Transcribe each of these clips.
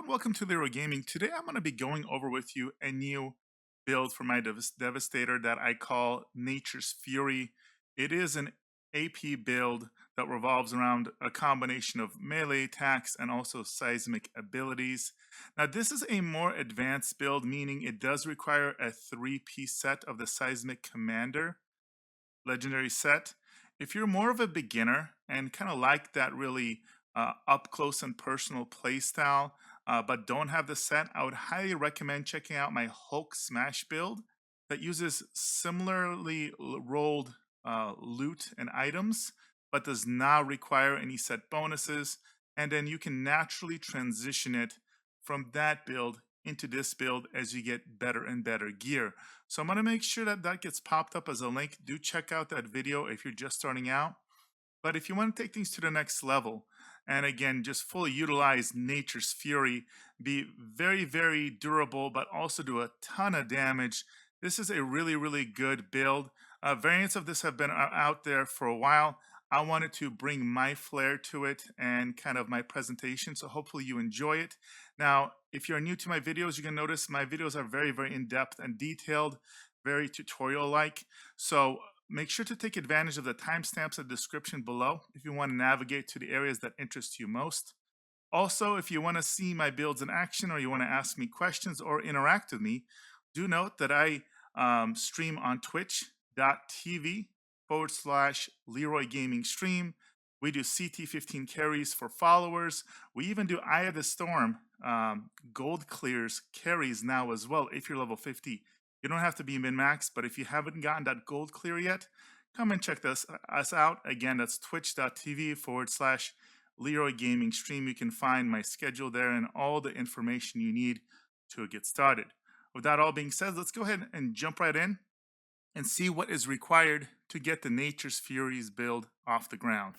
and welcome to Leeroy Gaming. Today I'm going to be going over with you a new build for my Devastator that I call Nature's Fury. It is an AP build that revolves around a combination of melee attacks and also seismic abilities. Now this is a more advanced build, meaning it does require a 3-piece set of the Seismic Commander legendary set. If you're more of a beginner and kind of like that really up close and personal playstyle, but don't have the set, I would highly recommend checking out my Hulk Smash build that uses similarly rolled loot and items, but does not require any set bonuses. And then you can naturally transition it from that build into this build as you get better and better gear. So I'm going to make sure that that gets popped up as a link. Do check out that video if you're just starting out. But if you want to take things to the next level, and again, just fully utilize Nature's Fury, be very, very durable, but also do a ton of damage, this is a really, really good build. Variants of this have been out there for a while. I wanted to bring my flair to it and kind of my presentation, so hopefully you enjoy it. Now, if you're new to my videos, you can notice my videos are very, very in-depth and detailed, very tutorial-like. So make sure to take advantage of the timestamps in the description below if you want to navigate to the areas that interest you most. Also, if you want to see my builds in action or you want to ask me questions or interact with me, do note that I stream on twitch.tv/Leeroy Gaming stream. We do CT15 carries for followers. We even do Eye of the Storm gold clears carries now as well if you're level 50. You don't have to be min-max, but if you haven't gotten that gold clear yet, come and check us out. Again, that's twitch.tv/Leeroy Gaming stream. You can find my schedule there and all the information you need to get started. With that all being said, let's go ahead and jump right in and see what is required to get the Nature's Furies build off the ground.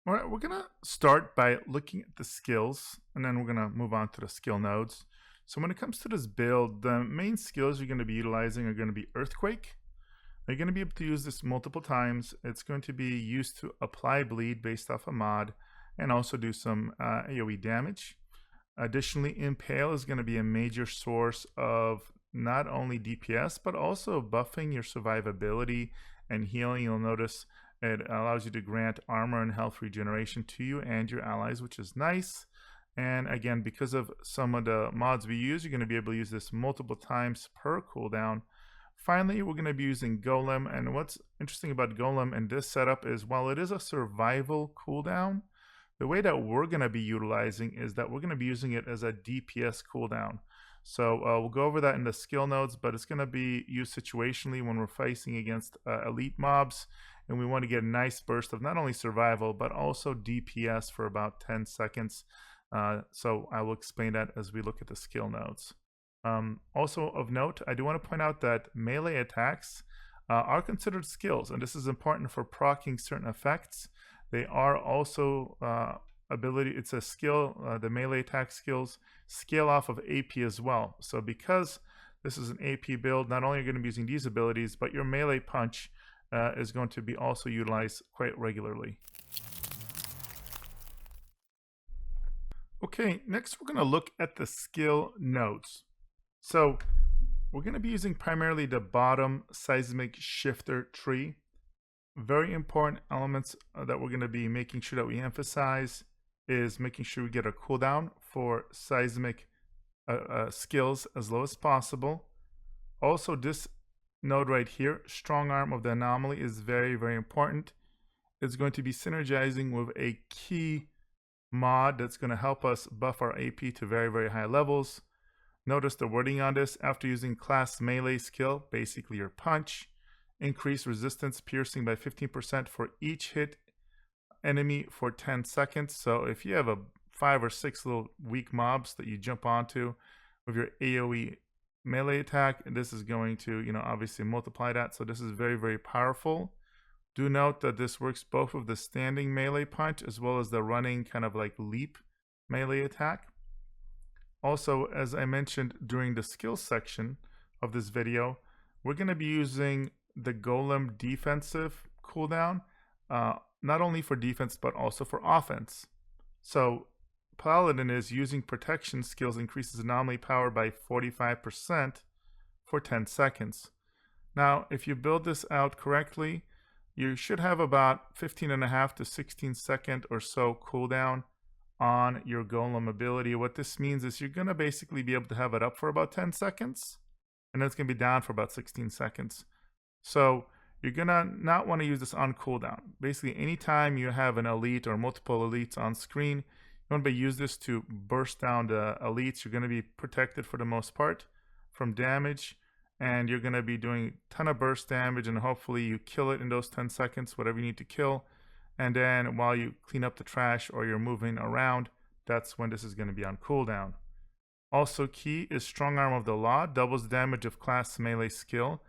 All right, we're gonna start by looking at the skills, and then we're gonna move on to the skill nodes. So when it comes to this build, the main skills you're gonna be utilizing are gonna be Earthquake. You're gonna be able to use this multiple times. It's going to be used to apply bleed based off a mod, and also do some AoE damage. Additionally, Impale is gonna be a major source of not only DPS, but also buffing your survivability and healing. You'll notice it allows you to grant armor and health regeneration to you and your allies, which is nice. And again, because of some of the mods we use, you're going to be able to use this multiple times per cooldown. Finally, we're going to be using Golem. And what's interesting about Golem in this setup is while it is a survival cooldown, the way that we're going to be utilizing is that we're going to be using it as a DPS cooldown. So we'll go over that in the skill nodes, but it's going to be used situationally when we're fighting against elite mobs. And we want to get a nice burst of not only survival, but also DPS for about 10 seconds. So I will explain that as we look at the skill nodes. Also of note, I do want to point out that melee attacks are considered skills, and this is important for proccing certain effects. They are also it's a skill, the melee attack skills scale off of AP as well. So because this is an AP build, not only are you going to be using these abilities, but your melee punch is going to be also utilized quite regularly. Okay, next we're going to look at the skill nodes. So we're going to be using primarily the bottom seismic shifter tree. Very important elements that we're going to be making sure that we emphasize is making sure we get a cooldown for seismic skills as low as possible. Also, this node right here, strong arm of the anomaly, is very, very important. It's going to be synergizing with a key mod that's going to help us buff our AP to very, very high levels. Notice the wording on this: after using class melee skill, basically your punch, increase resistance piercing by 15% for each hit enemy for 10 seconds. So if you have 5 or 6 little weak mobs that you jump onto with your AoE melee attack, and this is going to, obviously multiply that. So this is very, very powerful. Do note that this works both with the standing melee punch as well as the running kind of like leap melee attack. Also, as I mentioned during the skills section of this video, we're going to be using the Golem defensive cooldown, not only for defense but also for offense. So Paladin is using protection skills increases anomaly power by 45% for 10 seconds. Now, if you build this out correctly, you should have about 15.5 to 16-second or so cooldown on your golem ability. What this means is you're going to basically be able to have it up for about 10 seconds, and then it's going to be down for about 16 seconds. So you're going to not want to use this on cooldown. Basically, anytime you have an elite or multiple elites on screen, you want to use this to burst down the elites. You're going to be protected for the most part from damage, and you're going to be doing a ton of burst damage, and hopefully you kill it in those 10 seconds, whatever you need to kill. And then while you clean up the trash or you're moving around, that's when this is going to be on cooldown. Also key is Strong Arm of the Law, doubles the damage of class melee skill.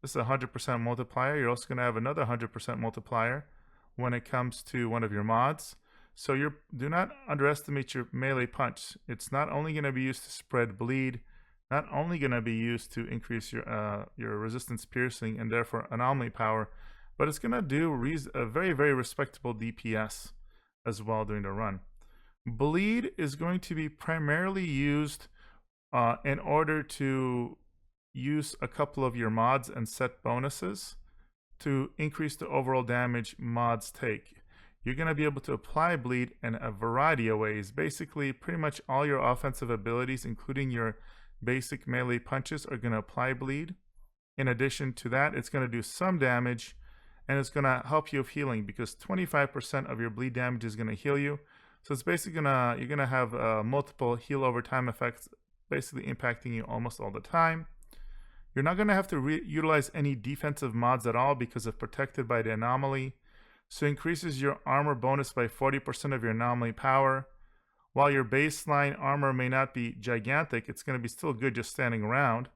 This is a 100% multiplier. You're also going to have another 100% multiplier when it comes to one of your mods. So do not underestimate your melee punch. It's not only going to be used to spread bleed, not only going to be used to increase your resistance piercing and therefore anomaly power, but it's going to do a very, very respectable DPS as well during the run. Bleed is going to be primarily used in order to use a couple of your mods and set bonuses to increase the overall damage mods take. You're going to be able to apply bleed in a variety of ways. Basically, pretty much all your offensive abilities, including your basic melee punches, are going to apply bleed. In addition to that, it's going to do some damage, and it's going to help you with healing because 25% of your bleed damage is going to heal you. So it's basically you're going to have multiple heal over time effects, basically impacting you almost all the time. You're not going to have to utilize any defensive mods at all because of protected by the anomaly. So it increases your armor bonus by 40% of your anomaly power. While your baseline armor may not be gigantic, it's going to be still good just standing around.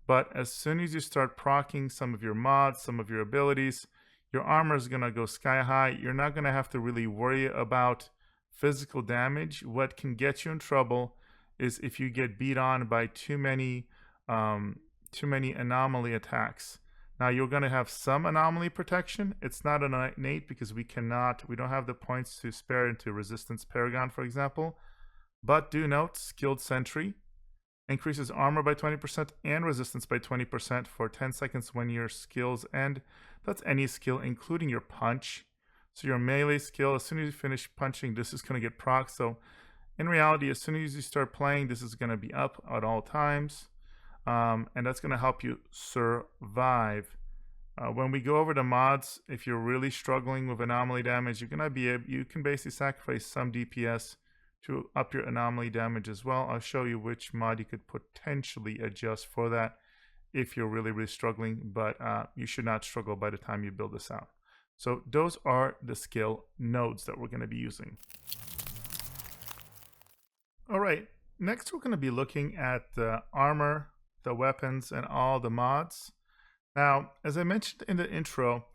But as soon as you start proccing some of your mods, some of your abilities, your armor is going to go sky high. You're not going to have to really worry about physical damage. What can get you in trouble is if you get beat on by too many anomaly attacks. Now you're going to have some anomaly protection. It's not an innate because we don't have the points to spare into resistance paragon, for example. But do note, skilled sentry increases armor by 20% and resistance by 20% for 10 seconds when your skills end. That's any skill, including your punch. So your melee skill, as soon as you finish punching, this is going to get proc. So in reality, as soon as you start playing, this is going to be up at all times. And that's going to help you survive. When we go over the mods, if you're really struggling with anomaly damage, you can basically sacrifice some DPS to up your anomaly damage as well. I'll show you which mod you could potentially adjust for that if you're really, really struggling, but you should not struggle by the time you build this out. So those are the skill nodes that we're going to be using. All right, next we're going to be looking at the armor, the weapons, and all the mods. Now, as I mentioned in the intro,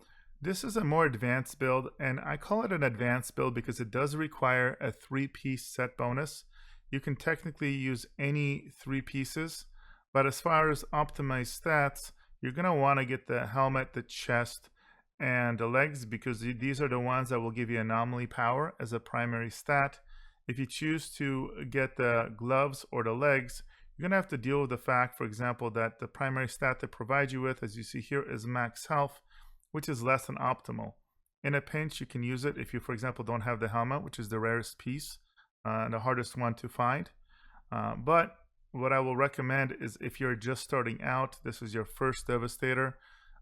this is a more advanced build, and I call it an advanced build because it does require a 3-piece set bonus. You can technically use any 3 pieces, but as far as optimized stats, you're going to want to get the helmet, the chest, and the legs because these are the ones that will give you anomaly power as a primary stat. If you choose to get the gloves or the legs, you're going to have to deal with the fact, for example, that the primary stat they provide you with, as you see here, is max health, which is less than optimal. In a pinch, you can use it if you, for example, don't have the helmet, which is the rarest piece, the hardest one to find. But what I will recommend is if you're just starting out, this is your first Devastator,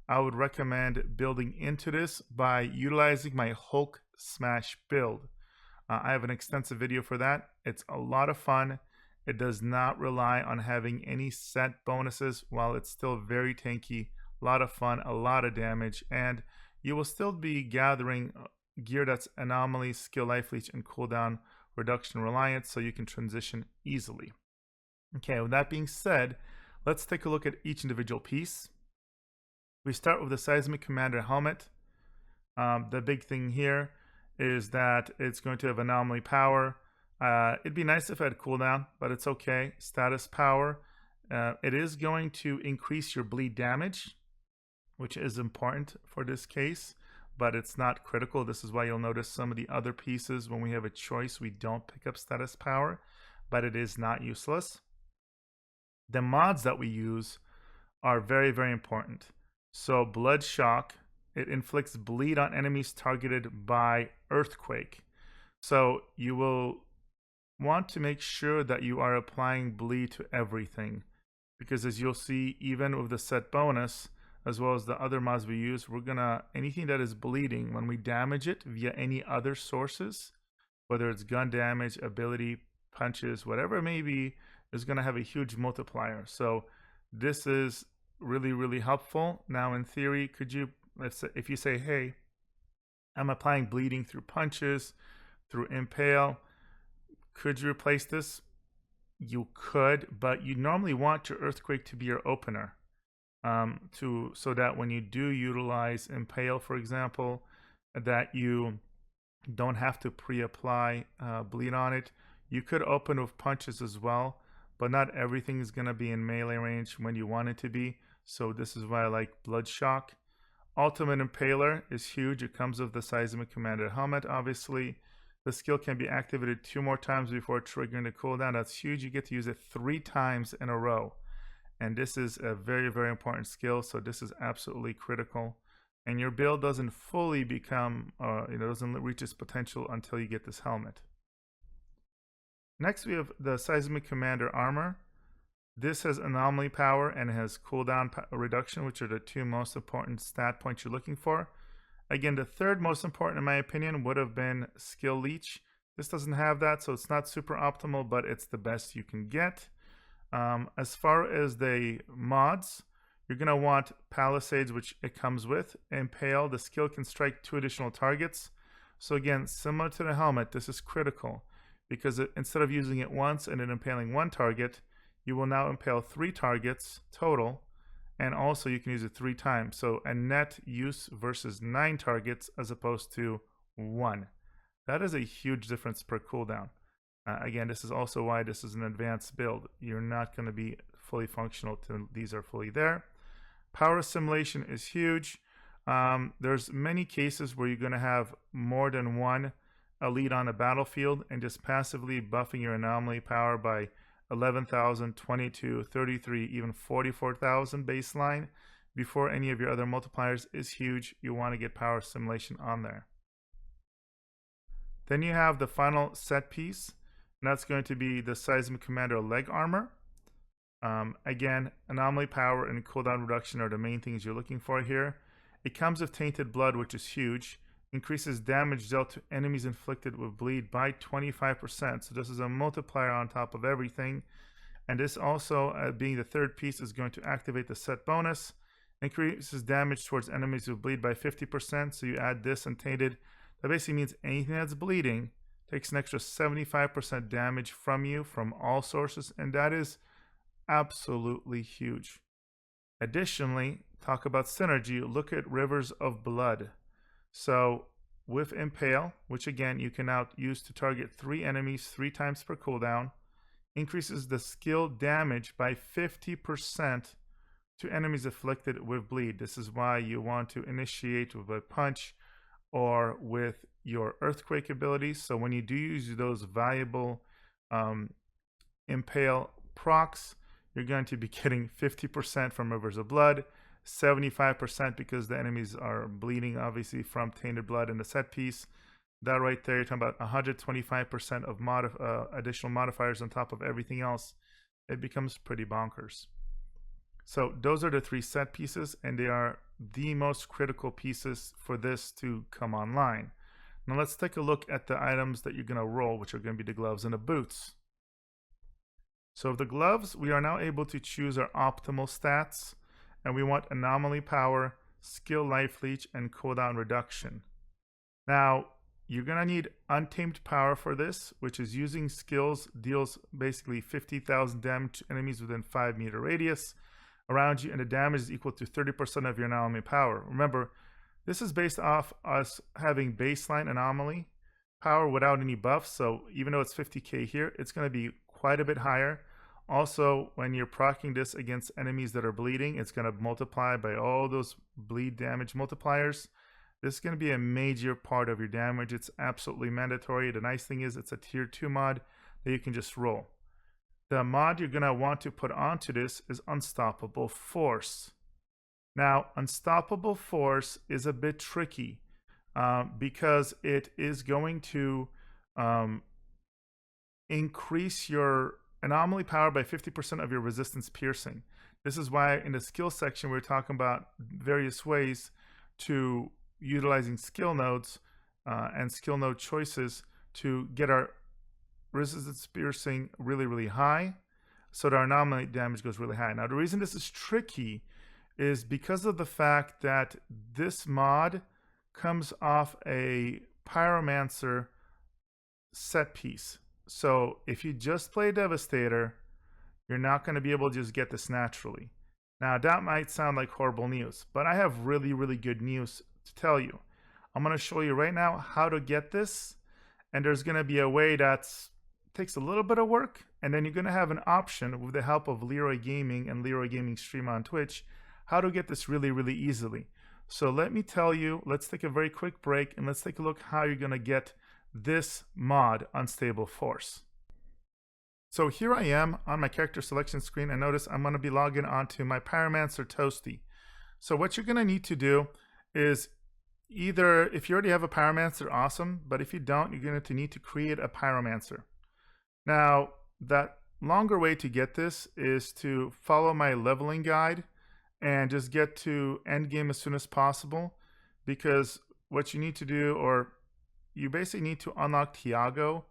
I would recommend building into this by utilizing my Hulk Smash build. I have an extensive video for that. It's a lot of fun. It does not rely on having any set bonuses while it's still very tanky. A lot of fun, a lot of damage, and you will still be gathering gear that's anomaly, skill life leech, and cooldown reduction reliant, so you can transition easily. Okay, with that being said, let's take a look at each individual piece. We start with the Seismic Commander helmet. The big thing here is that it's going to have anomaly power. It'd be nice if it had cooldown, but it's okay. Status power. It is going to increase your bleed damage, which is important for this case, but it's not critical. This is why you'll notice some of the other pieces, when we have a choice, we don't pick up status power, but it is not useless. The mods that we use are very, very important. So Blood Shock, it inflicts bleed on enemies targeted by Earthquake. So you will want to make sure that you are applying bleed to everything, because as you'll see, even with the set bonus, as well as the other mods we use, we're gonna, anything that is bleeding, when we damage it via any other sources, whether it's gun damage, ability, punches, whatever it may be, is gonna have a huge multiplier. So this is really, really helpful. Now in theory, could you, let's say, if you say, hey, I'm applying bleeding through punches, through Impale, could you replace this? You could, but you normally want your Earthquake to be your opener, so that when you do utilize Impale, for example, that you don't have to pre-apply bleed on it. You could open with punches as well, but not everything is going to be in melee range when you want it to be. So this is why I like Blood Shock. Ultimate Impaler is huge. It comes with the Seismic Commander helmet, obviously. The skill can be activated 2 more times before triggering the cooldown. That's huge. You get to use it 3 times in a row. And this is a very, very important skill. So this is absolutely critical. And your build doesn't fully become, doesn't reach its potential until you get this helmet. Next, we have the Seismic Commander armor. This has Anomaly power and has cooldown reduction, which are the 2 most important stat points you're looking for. Again, the 3rd most important, in my opinion, would have been Skill Leech. This doesn't have that, so it's not super optimal, but it's the best you can get. As far as the mods, you're going to want Palisades, which it comes with. Impale, the skill can strike 2 additional targets. So again, similar to the helmet, this is critical, because instead of using it once and then impaling 1 target, you will now impale 3 targets total, and also you can use it 3 times. So a net use versus 9 targets as opposed to 1. That is a huge difference per cooldown. Again, this is also why this is an advanced build. You're not going to be fully functional till these are fully there. Power assimilation is huge. There's many cases where you're going to have more than one elite on a battlefield and just passively buffing your anomaly power by 11,000, 22, 33, even 44,000 baseline before any of your other multipliers is huge. You want to get power assimilation on there. Then you have the final set piece, and that's going to be the Seismic Commander leg armor. Again, anomaly power and cooldown reduction are the main things you're looking for here. It comes with Tainted Blood, which is huge. Increases damage dealt to enemies inflicted with bleed by 25%. So this is a multiplier on top of everything. And this also, being the 3rd piece, is going to activate the set bonus. Increases damage towards enemies with bleed by 50%. So you add this and Tainted. That basically means anything that's bleeding takes an extra 75% damage from you from all sources. And that is absolutely huge. Additionally, talk about synergy. Look at Rivers of Blood. So with Impale, which again you can now use to target 3 enemies 3 times per cooldown, increases the skill damage by 50% to enemies afflicted with bleed. This is why you want to initiate with a punch or with your Earthquake abilities. So when you do use those valuable Impale procs, you're going to be getting 50% from Rivers of Blood, 75% because the enemies are bleeding, obviously, from Tainted Blood in the set piece. That right there, you're talking about 125% of additional modifiers on top of everything else. It becomes pretty bonkers. So those are the 3 set pieces, and they are the most critical pieces for this to come online. Now let's take a look at the items that you're going to roll, which are going to be the gloves and the boots. So the gloves, we are now able to choose our optimal stats, and we want anomaly power, skill life leech, and cooldown reduction. Now, you're going to need untamed power for this, which is using skills, deals basically 50,000 damage to enemies within 5-meter radius around you, and the damage is equal to 30% of your anomaly power. Remember, this is based off us having baseline anomaly power without any buffs, so even though it's 50k here, it's going to be quite a bit higher. Also, when you're proccing this against enemies that are bleeding, it's going to multiply by all those bleed damage multipliers. This is going to be a major part of your damage. It's absolutely mandatory. The nice thing is it's a tier 2 mod that you can just roll. The mod you're going to want to put onto this is Unstoppable Force. Now, Unstoppable Force is a bit tricky because it is going to increase your anomaly power by 50% of your resistance piercing. This is why in the skill section we're talking about various ways to utilizing skill nodes and skill node choices to get our resistance piercing really high so that our anomaly damage goes really high. Now the reason this is tricky is because of the fact that this mod comes off a Pyromancer set piece. So if you just play Devastator, you're not going to be able to just get this naturally. Now that might sound like horrible news, but I have really good news to tell you. I'm going to show you right now how to get this, and there's going to be a way that takes a little bit of work, and then you're going to have an option with the help of Leeroy Gaming and Leeroy Gaming stream on Twitch how to get this really easily. So let me tell you, let's take a very quick break and let's take a look how you're going to get this mod, Unstable Force. So here I am on my character selection screen, and notice I'm going to be logging onto my Pyromancer Toasty. So what you're going to need to do is either, if you already have a Pyromancer, awesome, but if you don't, you're going to need to create a Pyromancer. Now, that longer way to get this is to follow my leveling guide and just get to endgame as soon as possible, because what you need to do, or you basically need to unlock Tiago,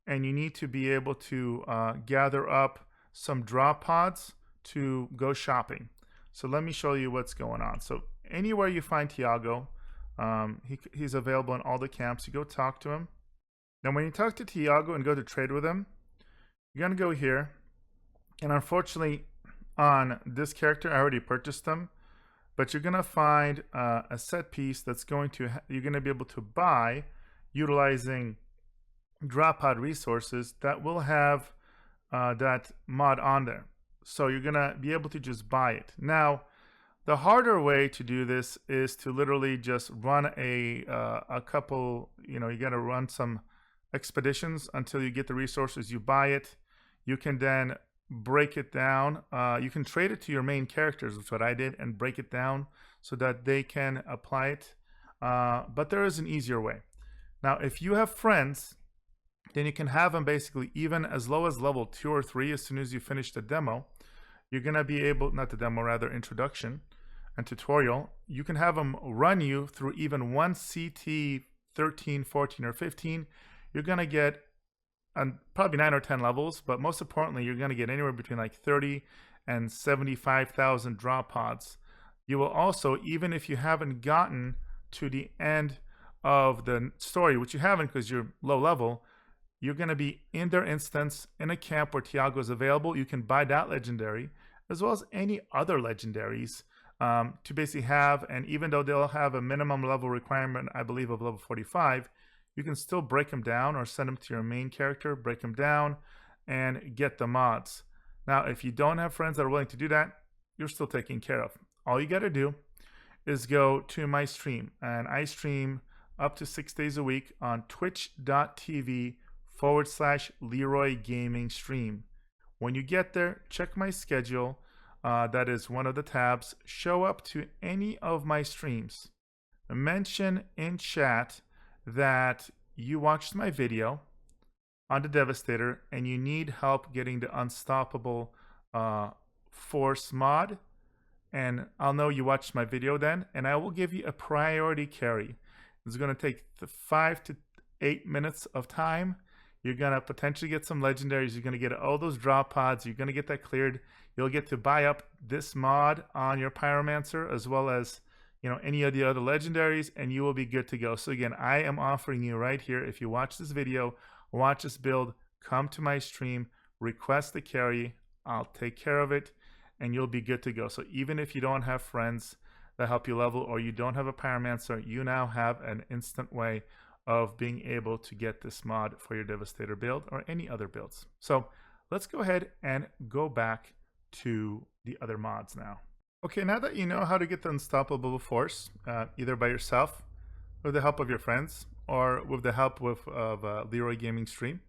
and you need to be able to gather up some drop pods to go shopping. So let me show you what's going on. So anywhere you find Tiago, he's available in all the camps. You go talk to him. Now when you talk to Tiago and go to trade with him, you're going to go here. And unfortunately, on this character, I already purchased them. But you're going to find a set piece that's going to, you're going to be able to buy utilizing drop pod resources that will have that mod on there. So you're gonna be able to just buy it. Now, the harder way to do this is to literally just run a couple, you gotta run some expeditions until you get the resources. You buy it, you can then break it down. You can trade it to your main characters, which is what I did, and break it down so that they can apply it. But there is an easier way. Now, if you have friends, then you can have them basically even as low as level 2 or 3 as soon as you finish the demo. You're going to be able, not the demo, rather introduction and tutorial. You can have them run you through even one CT 13, 14, or 15. You're going to get probably 9 or 10 levels, but most importantly, you're going to get anywhere between like 30 and 75,000 drop pods. You will also, even if you haven't gotten to the end of the story, which you haven't because you're low level, you're going to be in their instance in a camp where Tiago is available. You can buy that legendary as well as any other legendaries to basically have. And even though they'll have a minimum level requirement, I believe, of level 45, you can still break them down or send them to your main character, break them down, and get the mods. Now, if you don't have friends that are willing to do that, you're still taken care of. All you got to do is go to my stream, and I stream up to 6 days a week on twitch.tv/Leeroy Gaming stream. When you get there, check my schedule. That is one of the tabs. Show up to any of my streams. Mention in chat that you watched my video on the Devastator and you need help getting the Unstoppable Force mod. And I'll know you watched my video then, and I will give you a priority carry. It's going to take 5 to 8 minutes of time. You're going to potentially get some legendaries. You're going to get all those drop pods. You're going to get that cleared. You'll get to buy up this mod on your Pyromancer as well as any of the other legendaries, and you will be good to go. So again, I am offering you right here, if you watch this video, watch this build, come to my stream, request the carry, I'll take care of it, and you'll be good to go. So even if you don't have friends that help you level, or you don't have a Pyromancer, you now have an instant way of being able to get this mod for your Devastator build or any other builds. So let's go ahead and go back to the other mods now. Okay, now that you know how to get the Unstoppable Force, either by yourself with the help of your friends or with the help of Leeroy Gaming stream.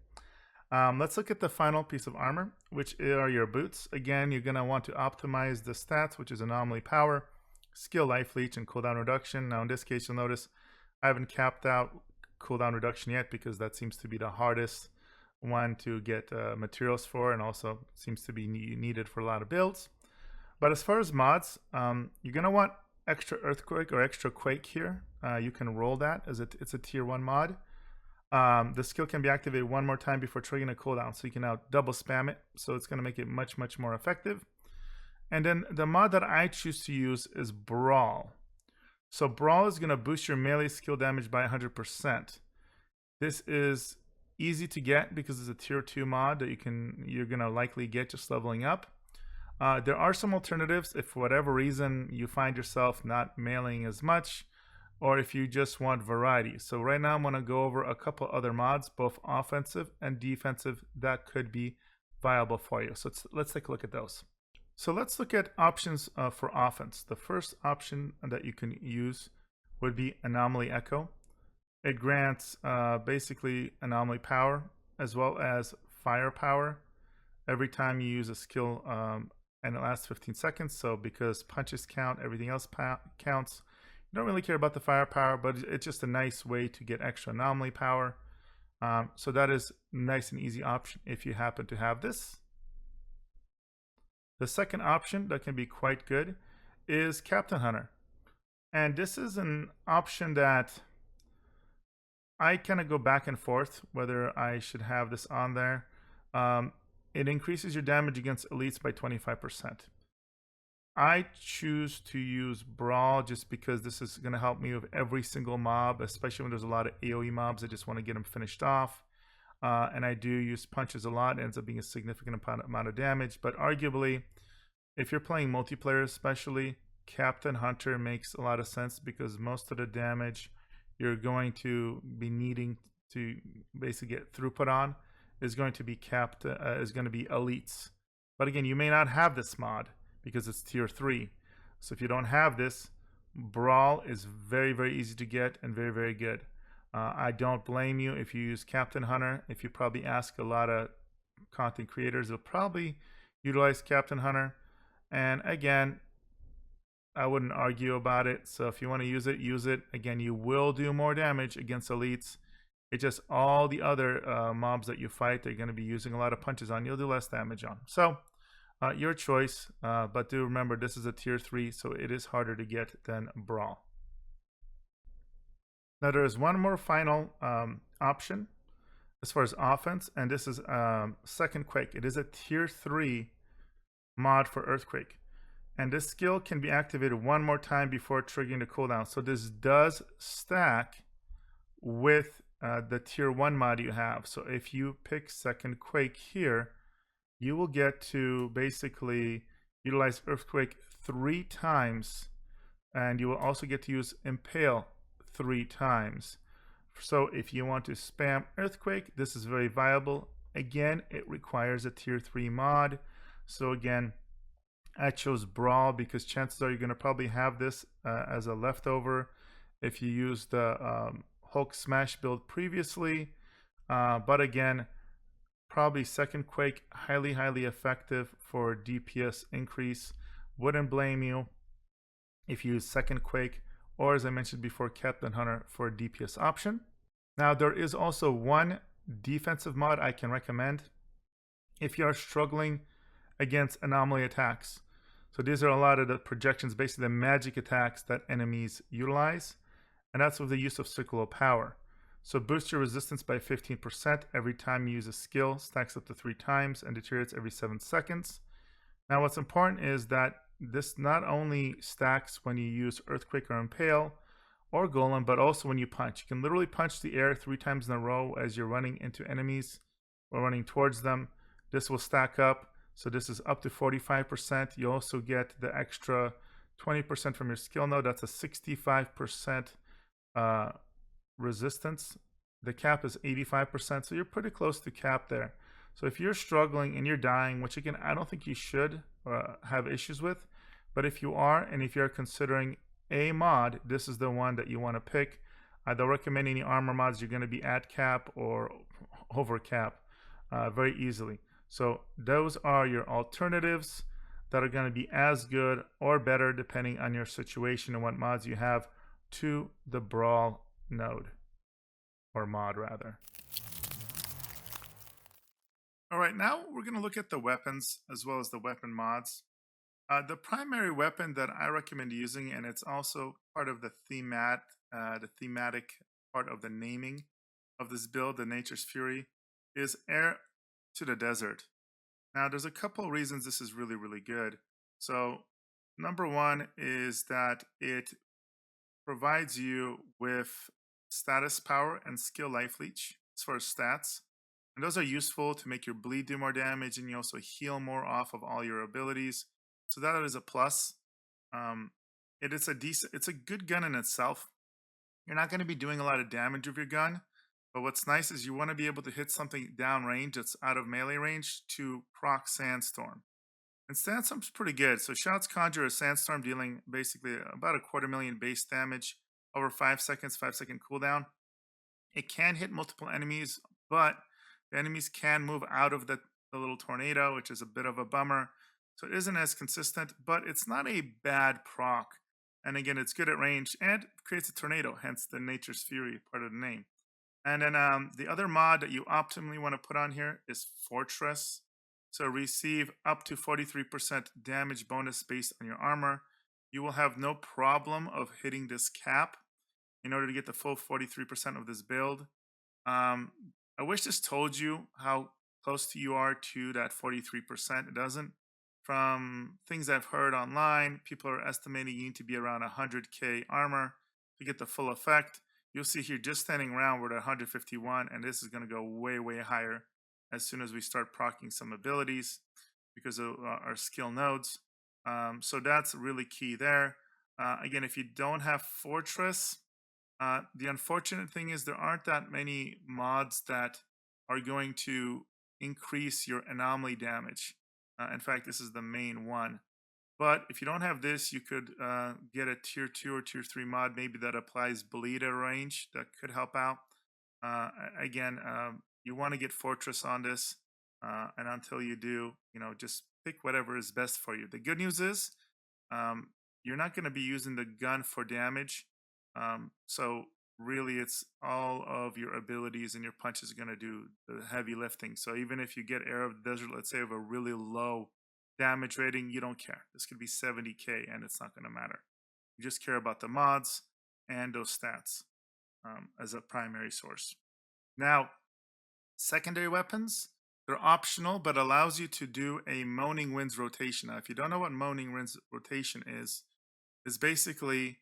Let's look at the final piece of armor, which are your boots. Again, you're going to want to optimize the stats, which is Anomaly Power, Skill Life Leech, and Cooldown Reduction. Now in this case, you'll notice I haven't capped out Cooldown Reduction yet because that seems to be the hardest one to get materials for, and also seems to be needed for a lot of builds. But as far as mods, you're going to want extra Earthquake or extra Quake here. You can roll that as it's a tier 1 mod. The skill can be activated one more time before triggering a cooldown, so you can now double spam it, so it's going to make it much more effective. And then the mod that I choose to use is Brawl. So Brawl is going to boost your melee skill damage by 100%. This is easy to get because it's a tier 2 mod that you're going to likely get just leveling up. There are some alternatives if for whatever reason you find yourself not meleeing as much, or if you just want variety. So right now I'm going to go over a couple other mods, both offensive and defensive, that could be viable for you. So let's take a look at those. So let's look at options for offense. The first option that you can use would be Anomaly Echo. It grants basically Anomaly Power as well as Firepower every time you use a skill, and it lasts 15 seconds. So because punches count, everything else counts. You don't really care about the firepower, but it's just a nice way to get extra anomaly power. So that is nice and easy option if you happen to have this. The second option that can be quite good is Captain Hunter. And this is an option that I kind of go back and forth whether I should have this on there. It increases your damage against elites by 25%. I choose to use Brawl just because this is going to help me with every single mob, especially when there's a lot of AoE mobs. I just want to get them finished off. And I do use punches a lot. It ends up being a significant amount of damage. But arguably, if you're playing multiplayer especially, Captain Hunter makes a lot of sense because most of the damage you're going to be needing to basically get throughput on is going to be elites. But again, you may not have this mod because it's tier 3. So if you don't have this, Brawl is very easy to get and very good. I don't blame you if you use Captain Hunter. If you probably ask a lot of content creators, they'll probably utilize Captain Hunter. And again, I wouldn't argue about it. So if you want to use it, use it. Again, you will do more damage against elites. It's just all the other mobs that you fight, they're going to be using a lot of punches on. You'll do less damage on. So your choice, but do remember this is a tier 3, so it is harder to get than Brawl. Now there is one more final option as far as offense, and this is Second Quake. It is a tier 3 mod for Earthquake, and this skill can be activated one more time before triggering the cooldown. So this does stack with the tier 1 mod you have. So if you pick Second Quake here, you will get to basically utilize Earthquake 3 times, and you will also get to use Impale 3 times. So if you want to spam Earthquake, this is very viable. Again, it requires a tier 3 mod. So again, I chose Brawl because chances are you're going to probably have this as a leftover if you used the Hulk Smash build previously. But again, probably Second Quake, highly effective for DPS increase. Wouldn't blame you if you use Second Quake, or as I mentioned before, Captain Hunter for a DPS option. Now there is also one defensive mod I can recommend if you are struggling against anomaly attacks. So these are a lot of the projections, basically the magic attacks that enemies utilize, and that's with the use of Circle Power. So boost your resistance by 15% every time you use a skill, stacks up to 3 times, and deteriorates every 7 seconds. Now what's important is that this not only stacks when you use Earthquake or Impale or Golem, but also when you punch. You can literally punch the air 3 times in a row as you're running into enemies or running towards them. This will stack up. So this is up to 45%. You also get the extra 20% from your skill node. That's a 65% resistance. The cap is 85%, so you're pretty close to cap there. So if you're struggling and you're dying, which again I don't think you should have issues with, but if you are, and if you're considering a mod, this is the one that you want to pick. I don't recommend any armor mods. You're going to be at cap or over cap very easily. So those are your alternatives that are going to be as good or better depending on your situation and what mods you have to the Brawl node, or mod rather. All right, now we're going to look at the weapons as well as the weapon mods. The primary weapon that I recommend using, and it's also part of the thematic part of the naming of this build, the Nature's Fury, is Air to the Desert. Now, there's a couple reasons this is really, really good. So, number one is that it provides you with status power and skill life leech as far as stats. And those are useful to make your bleed do more damage, and you also heal more off of all your abilities. So that is a plus. It's a good gun in itself. You're not going to be doing a lot of damage with your gun, but what's nice is you want to be able to hit something down range that's out of melee range to proc Sandstorm. And Sandstorm's pretty good. So shots conjure a Sandstorm dealing basically about 250,000 base damage over 5 seconds, 5-second cooldown. It can hit multiple enemies, but the enemies can move out of the little tornado, which is a bit of a bummer. So it isn't as consistent, but it's not a bad proc. And again, it's good at range and creates a tornado, hence the Nature's Fury part of the name. And then the other mod that you optimally want to put on here is Fortress. So receive up to 43% damage bonus based on your armor. You will have no problem of hitting this cap in order to get the full 43% of this build. I wish this told you how close you are to that 43%. It doesn't. From things I've heard online, people are estimating you need to be around 100k armor to get the full effect. You'll see here just standing around we're at 151, and this is going to go way, way higher as soon as we start proccing some abilities because of our skill nodes. So that's really key there. Again, if you don't have Fortress, the unfortunate thing is there aren't that many mods that are going to increase your anomaly damage. In fact, this is the main one. But if you don't have this, you could get a tier 2 or tier 3 mod maybe that applies bleed at range. That could help out. Again, you want to get Fortress on this. And until you do, just pick whatever is best for you. The good news is you're not going to be using the gun for damage. So really it's all of your abilities and your punches are going to do the heavy lifting. So even if you get Air of the Desert, let's say of a really low damage rating, you don't care. This could be 70k and it's not going to matter. You just care about the mods and those stats as a primary source. Now, secondary weapons, they're optional but allows you to do a Moaning Winds rotation. Now, if you don't know what Moaning Winds rotation is basically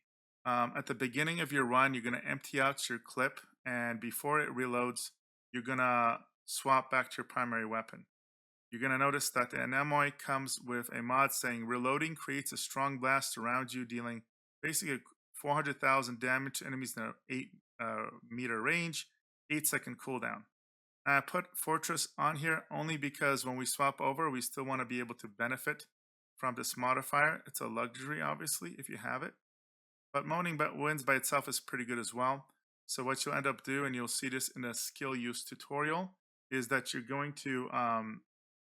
at the beginning of your run, you're going to empty out your clip, and before it reloads, you're going to swap back to your primary weapon. You're going to notice that the Anomaly comes with a mod saying reloading creates a strong blast around you, dealing basically 400,000 damage to enemies in an 8-meter range, 8-second cooldown. I put Fortress on here only because when we swap over, we still want to be able to benefit from this modifier. It's a luxury, obviously, if you have it. But Moaning Winds by itself is pretty good as well. So what you'll end up doing, and you'll see this in the skill use tutorial, is that you're going to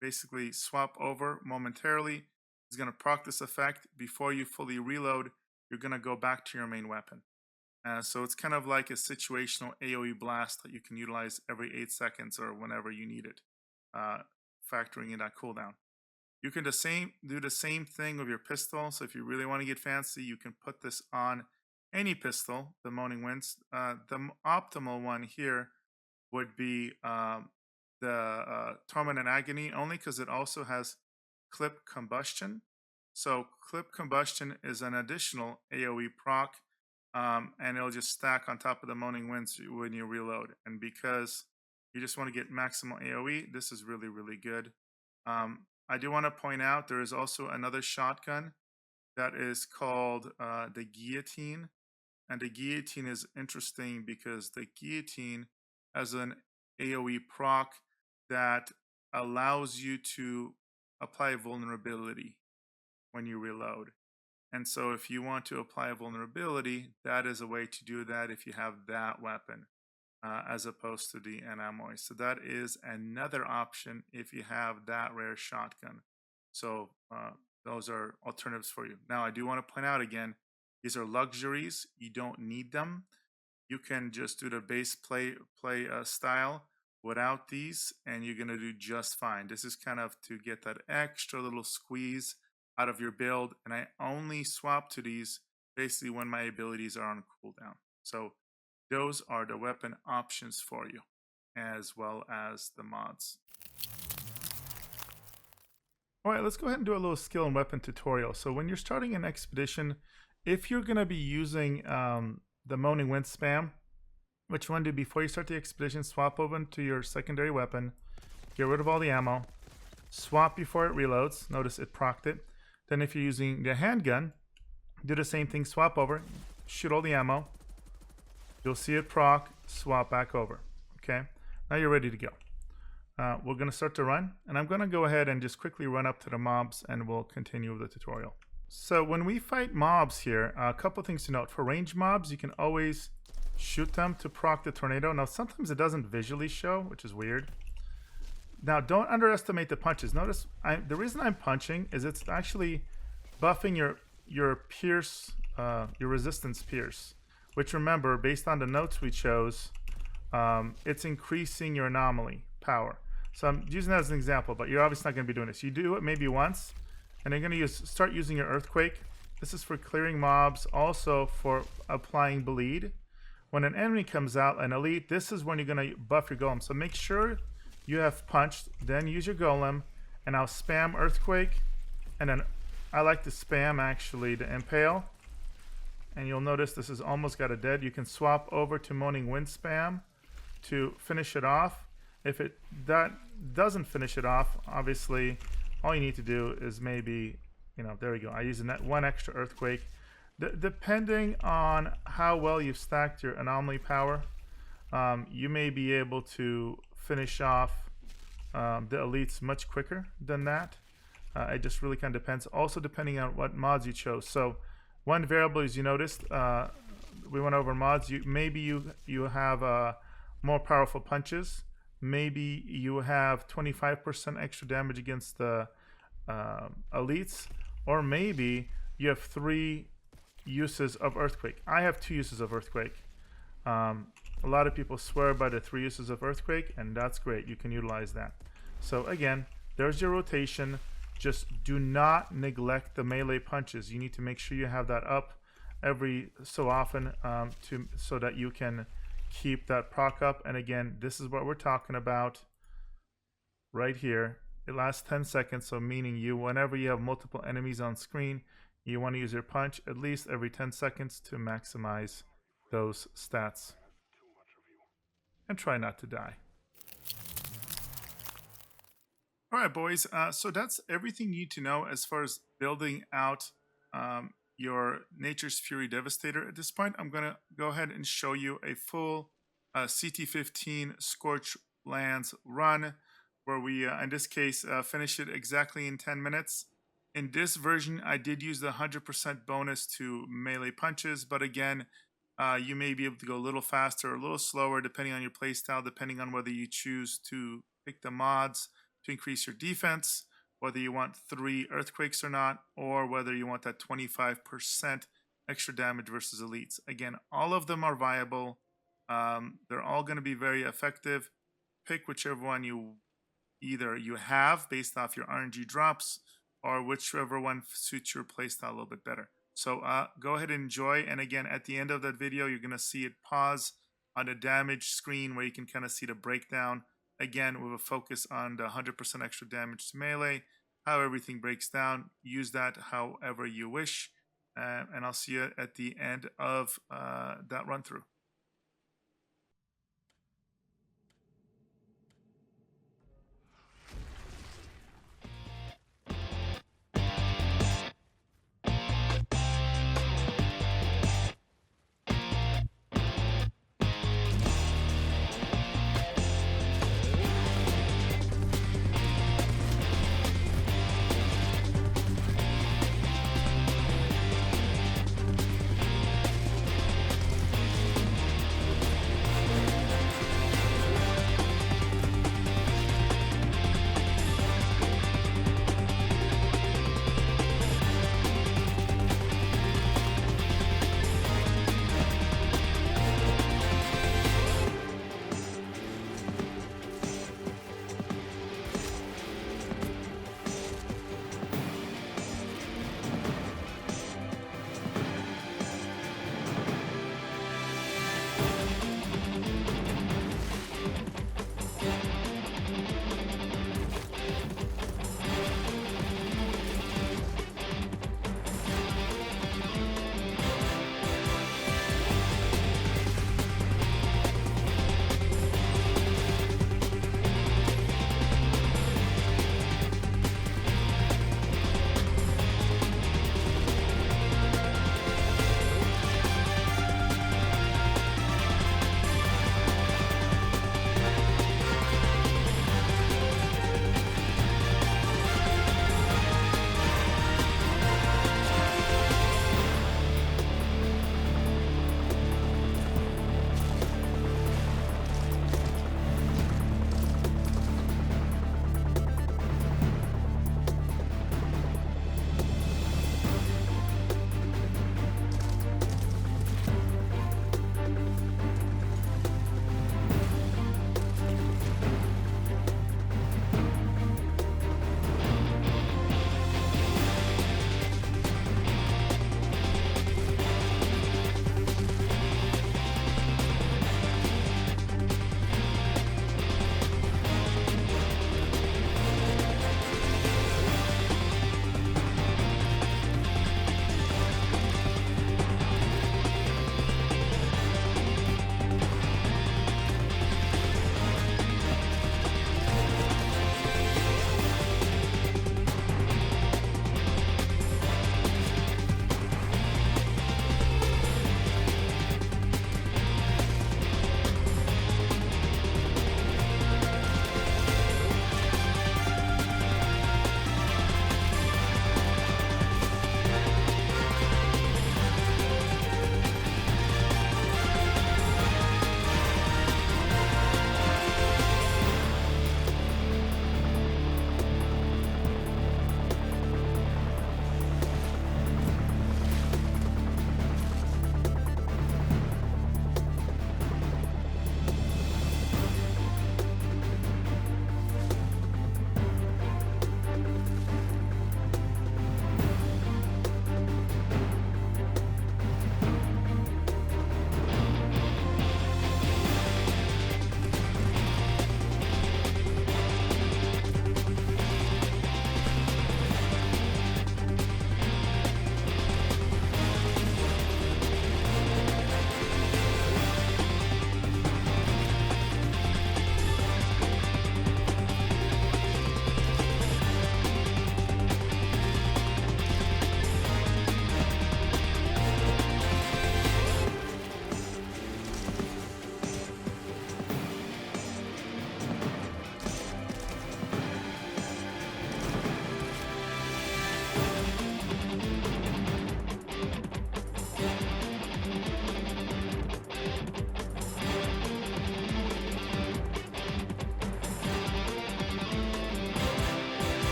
basically swap over momentarily. It's going to proc this effect. Before you fully reload, you're going to go back to your main weapon. So it's kind of like a situational AoE blast that you can utilize every 8 seconds or whenever you need it, factoring in that cooldown. You can do the same thing with your pistol. So if you really want to get fancy, you can put this on any pistol, the Moaning Winds. The optimal one here would be the Torment and Agony, only because it also has Clip Combustion. So Clip Combustion is an additional AoE proc, and it'll just stack on top of the Moaning Winds when you reload. And because you just want to get maximal AoE, this is really, really good. I do want to point out there is also another shotgun that is called the Guillotine. And the Guillotine is interesting because the Guillotine has an AoE proc that allows you to apply vulnerability when you reload. And so if you want to apply a vulnerability, that is a way to do that if you have that weapon, as opposed to the Anomaly. So that is another option if you have that rare shotgun. So those are alternatives for you. Now, I do want to point out again, these are luxuries. You don't need them. You can just do the base play style without these, and you're going to do just fine. This is kind of to get that extra little squeeze out of your build, and I only swap to these basically when my abilities are on cooldown. So those are the weapon options for you, as well as the mods. All right, let's go ahead and do a little skill and weapon tutorial. So when you're starting an expedition, if you're going to be using the Moaning Wind spam, which one do before you start the expedition, swap over to your secondary weapon, get rid of all the ammo, swap before it reloads. Notice it procced it. Then if you're using the handgun, do the same thing, swap over, shoot all the ammo. You'll see it proc, swap back over. Okay, now you're ready to go. We're going to start to run, and I'm going to go ahead and just quickly run up to the mobs, and we'll continue the tutorial. So when we fight mobs here, a couple things to note. For range mobs, you can always shoot them to proc the tornado. Now, sometimes it doesn't visually show, which is weird. Now, don't underestimate the punches. Notice the reason I'm punching is it's actually buffing your pierce, your resistance pierce, which, remember, based on the notes we chose, it's increasing your anomaly power. So I'm using that as an example, but you're obviously not going to be doing this. You do it maybe once, and you're going to start using your earthquake. This is for clearing mobs, also for applying bleed. When an enemy comes out, an elite, this is when you're going to buff your golem. So make sure you have punched, then use your golem, and I'll spam earthquake, and then I like to spam actually the impale. And you'll notice this has almost got a dead. You can swap over to Moaning Wind spam to finish it off. If that doesn't finish it off, obviously all you need to do is maybe, there we go. I use one extra earthquake. Depending on how well you've stacked your anomaly power, you may be able to finish off the elites much quicker than that. It just really kind of depends. Also depending on what mods you chose. So one variable, as you noticed, we went over mods. Maybe you have more powerful punches. Maybe you have 25% extra damage against the elites, or maybe you have 3 uses of earthquake. I have 2 uses of earthquake. A lot of people swear by the 3 uses of earthquake, and that's great. You can utilize that. So again, there's your rotation. Just do not neglect the melee punches. You need to make sure you have that up every so often so that you can keep that proc up. And again, this is what we're talking about right here. It lasts 10 seconds, so meaning whenever you have multiple enemies on screen, you want to use your punch at least every 10 seconds to maximize those stats. And try not to die. All right, boys. So that's everything you need to know as far as building out your Nature's Fury Devastator. At this point, I'm going to go ahead and show you a full CT15 Scorched lands run, where we, in this case, finish it exactly in 10 minutes. In this version, I did use the 100% bonus to melee punches, but again, you may be able to go a little faster or a little slower depending on your playstyle, depending on whether you choose to pick the mods to increase your defense, whether you want 3 earthquakes or not, or whether you want that 25% extra damage versus elites. Again, all of them are viable. They're all going to be very effective. Pick whichever one you have based off your RNG drops, or whichever one suits your playstyle a little bit better. So go ahead and enjoy. And again, at the end of that video, you're going to see it pause on the damage screen where you can kind of see the breakdown. Again, with a focus on the 100% extra damage to melee, how everything breaks down. Use that however you wish. And I'll see you at the end of that run through.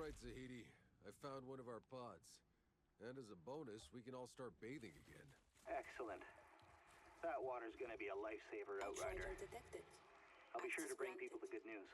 right, Zahidi. I found one of our pods. And as a bonus, we can all start bathing again. Excellent. That water's gonna be a lifesaver, Outrider. Detected. I'll be sure to bring Access people the good news.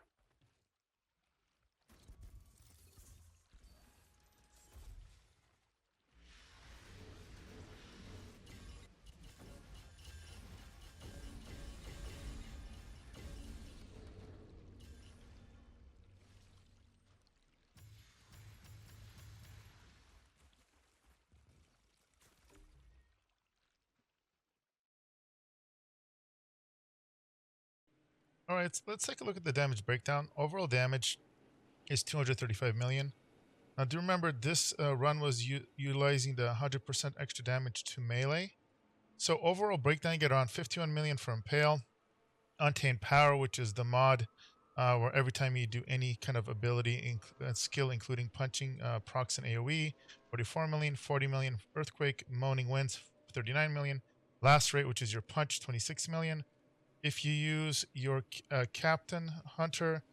All right, let's take a look at the damage breakdown. Overall damage is 235 million. Now, do remember this run was utilizing the 100% extra damage to melee. So overall breakdown, you get around 51 million from Impale. Untamed Power, which is the mod where every time you do any kind of ability skill, including punching, procs, and AoE, 44 million, 40 million. Earthquake, Moaning Winds, 39 million. Last Rate, which is your punch, 26 million. If you use your Captain Hunter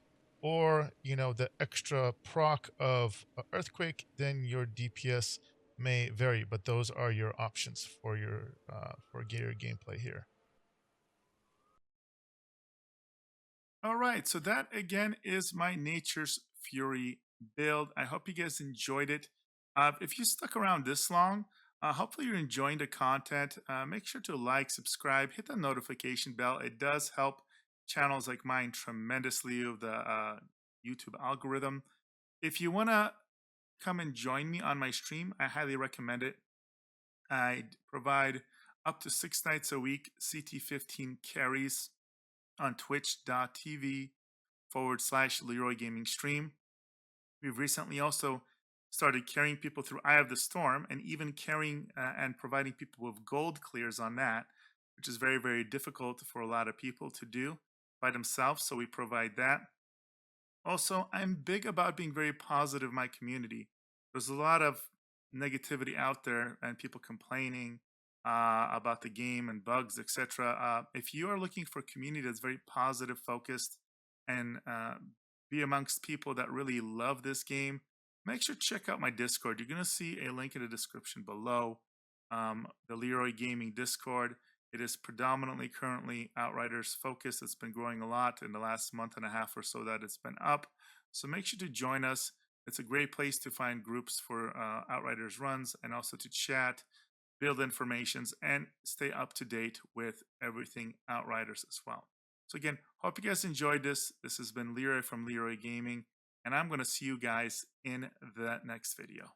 or the extra proc of Earthquake, then your DPS may vary, but those are your options for your gameplay here. All right, so that again is my Nature's Fury build. I hope you guys enjoyed it. If you stuck around this long, hopefully you're enjoying the content. Make sure to like, subscribe, hit the notification bell. It does help channels like mine tremendously with the YouTube algorithm. If you want to come and join me on my stream, I highly recommend it. I provide up to 6 nights a week CT15 carries on twitch.tv/Leeroy Gaming stream. We've recently also started carrying people through Eye of the Storm and even carrying and providing people with gold clears on that, which is very, very difficult for a lot of people to do by themselves. So we provide that. Also, I'm big about being very positive in my community. There's a lot of negativity out there and people complaining about the game and bugs, etc. If you are looking for a community that's very positive, focused, and be amongst people that really love this game, make sure to check out my Discord. You're going to see a link in the description below. The Leeroy Gaming Discord. It is predominantly currently Outriders focused. It's been growing a lot in the last month and a half or so that it's been up. So make sure to join us. It's a great place to find groups for Outriders runs and also to chat, build informations, and stay up to date with everything Outriders as well. So again, hope you guys enjoyed this. This has been Leeroy from Leeroy Gaming, and I'm going to see you guys in the next video.